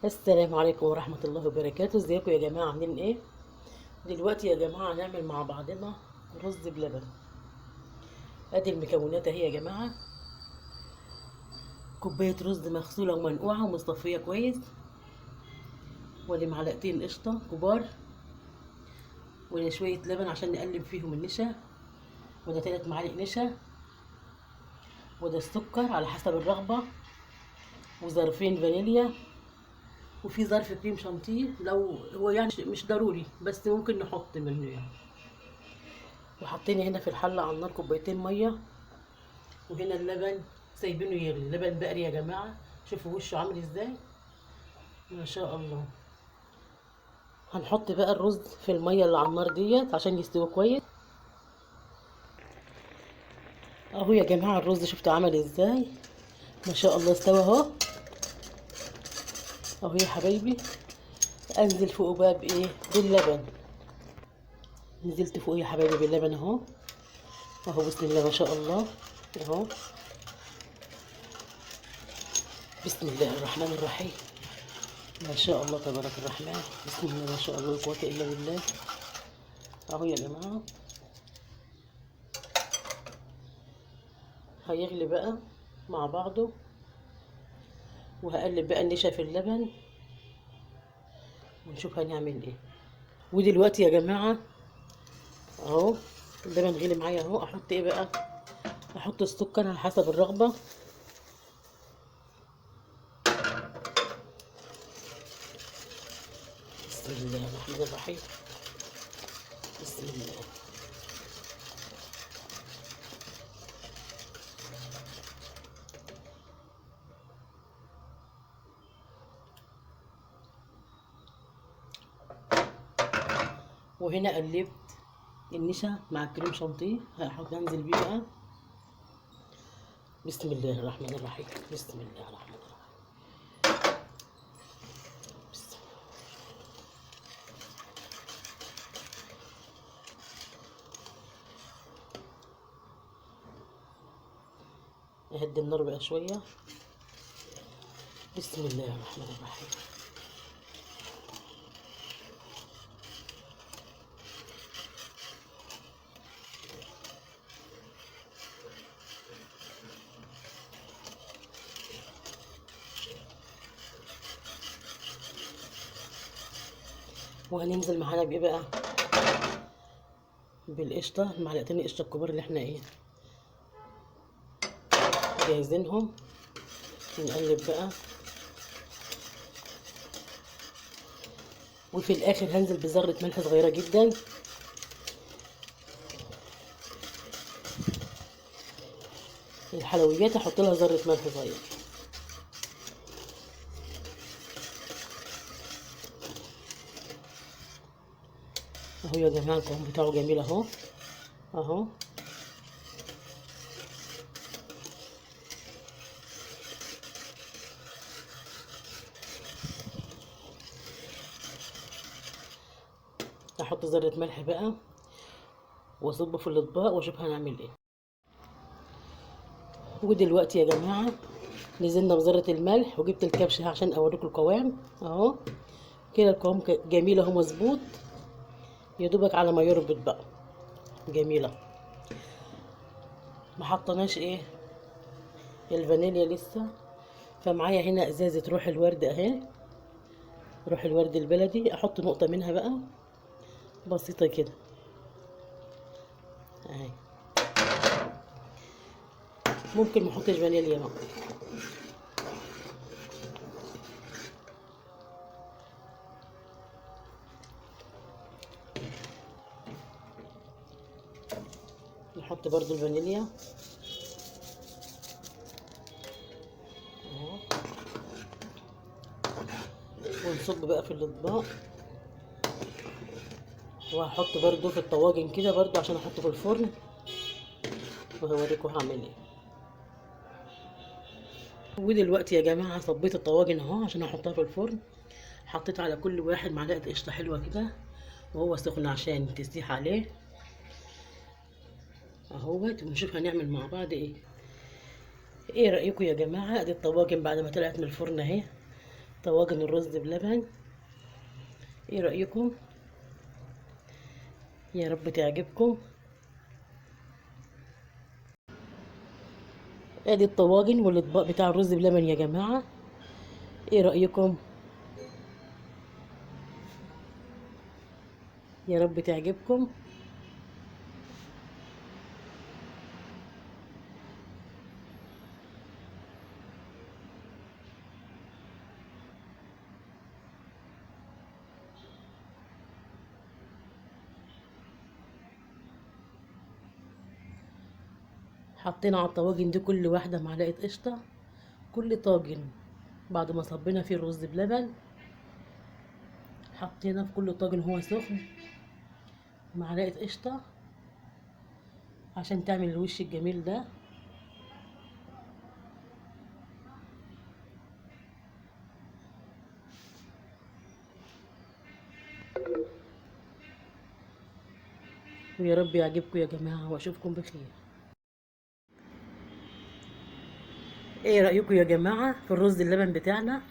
السلام عليكم ورحمة الله وبركاته. ازيكم يا جماعة؟ عاملين ايه؟ دلوقتي يا جماعة هنعمل مع بعضنا رز بلبن. ادي المكونات اهي يا جماعة: كوباية رز مغسولة ومنقوعة ومصفية كويس، ودي معلقتين قشطة كبار، وده شوية لبن عشان نقلب فيهم النشا، وده 3 معالق نشا، وده السكر على حسب الرغبة، وظرفين فانيليا، وفي ظرف كريم شانتيه لو هو يعني مش ضروري بس ممكن نحط منه يعني. وحطينا هنا في الحلة على النار كوبايتين مية، وهنا اللبن سايبينه يغلي. لبن بقري يا جماعة، شوفوا وشه عامل ازاي، ما شاء الله. هنحط بقى الرز في المية اللي على النار ديت عشان يستوي كويس. اهو يا جماعة الرز شفتوا عمل ازاي، ما شاء الله استوى اهو. اهو يا حبايبي، انزل فوقه بقى بايه؟ باللبن. نزلت فوقه يا حبايبي باللبن اهو. اهو بسم الله ما شاء الله اهو. بسم الله الرحمن الرحيم، ما شاء الله تبارك الرحمن، بسم الله ما شاء الله لا قوة الا بالله. اهو يا جماعة هيغلي بقى مع بعضه، وهقلب بقى النشا في اللبن ونشوف هنعمل ايه. ودلوقتي يا جماعة اهو اللبن غلي معايا اهو. احط ايه بقى؟ احط السكر على حسب الرغبة. بسم الله الرحمن الرحيم، بسم الله. وهنا قلبت النشا مع الكريم شانتيه، هنزل بيه بقى. بسم الله الرحمن الرحيم، بسم الله الرحمن الرحيم، بسم الله. اهدي النار بقى شوية. بسم الله الرحمن الرحيم. وهننزل معانا بايه بقى؟ بالقشطة، معلقتين القشطة الكبار اللي احنا ايه جايزينهم. ونقلب بقى، وفي الاخر هنزل بذرة ملح صغيرة جدا. الحلويات احط لها ذرة ملح صغير. اهو يا جماعة القوام بتاعه جميل اهو اهو. احط ذرة ملح بقى واصبه في الاطباق واشوف هنعمل ايه. ودلوقتي يا جماعة نزلنا بذرة الملح، وجبت الكبشة عشان اوريكم القوام اهو. كده القوام جميل اهو، مظبوط، يا دوبك على ما يربط بقى. جميلة. ما حطناش ايه الفانيليا لسه. فمعايا هنا ازازة روح الورد اهي، روح الورد البلدي، احط نقطة منها بقى بسيطة كده اهي. ممكن محطش فانيليا بقى. نحط برضو الفانيليا اهو. ونصب بقى في الاطباق. وهحط برضو في الطواجن كده برضو عشان احطه في الفرن، وهوريكم هعمل ايه. ودلوقتي يا جماعة صبيت الطواجن اهو عشان احطها في الفرن. حطيت على كل واحد معلقة قشطة حلوة كده وهو سخن عشان تسيح عليه اهوت. ونشوف هنعمل مع بعض ايه. ايه رأيكم يا جماعة؟ ادي الطواجن بعد ما طلعت من الفرن اهي، طواجن الرز بلبن. ايه رأيكم؟ يا رب تعجبكم. ادي الطواجن والاطباق بتاع الرز بلبن يا جماعة. ايه رأيكم؟ يا رب تعجبكم. حطينا على الطواجن دي كل واحدة معلقة قشطة. كل طاجن بعد ما صبينا فيه الرز بلبن حطينا في كل طاجن هو سخن معلقة قشطة عشان تعمل الوش الجميل ده. ويا رب يعجبكم يا جماعة واشوفكم بخير. ايه رأيكم يا جماعة في الرز اللبن بتاعنا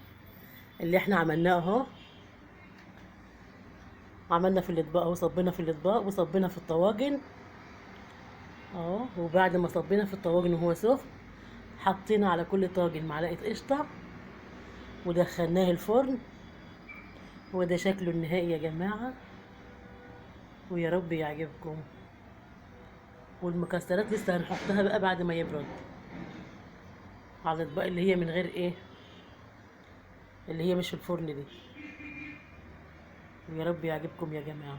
اللي احنا عملناه اهو؟ عملنا في الاطباق اهو، صبينا في الاطباق وصبينا في الطواجن اهو. وبعد ما صبينا في الطواجن وهو سخن حطينا على كل طاجن معلقة قشطة ودخلناه الفرن. وده شكله النهائي يا جماعة ويا رب يعجبكم. والمكسرات لسه هنحطها بقى بعد ما يبرد على الاطباق اللي هي من غير ايه، اللي هي مش في الفرن دي. ويا رب يعجبكم يا جماعة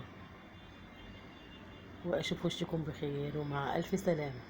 واشوف وشكم بخير ومع الف سلامة.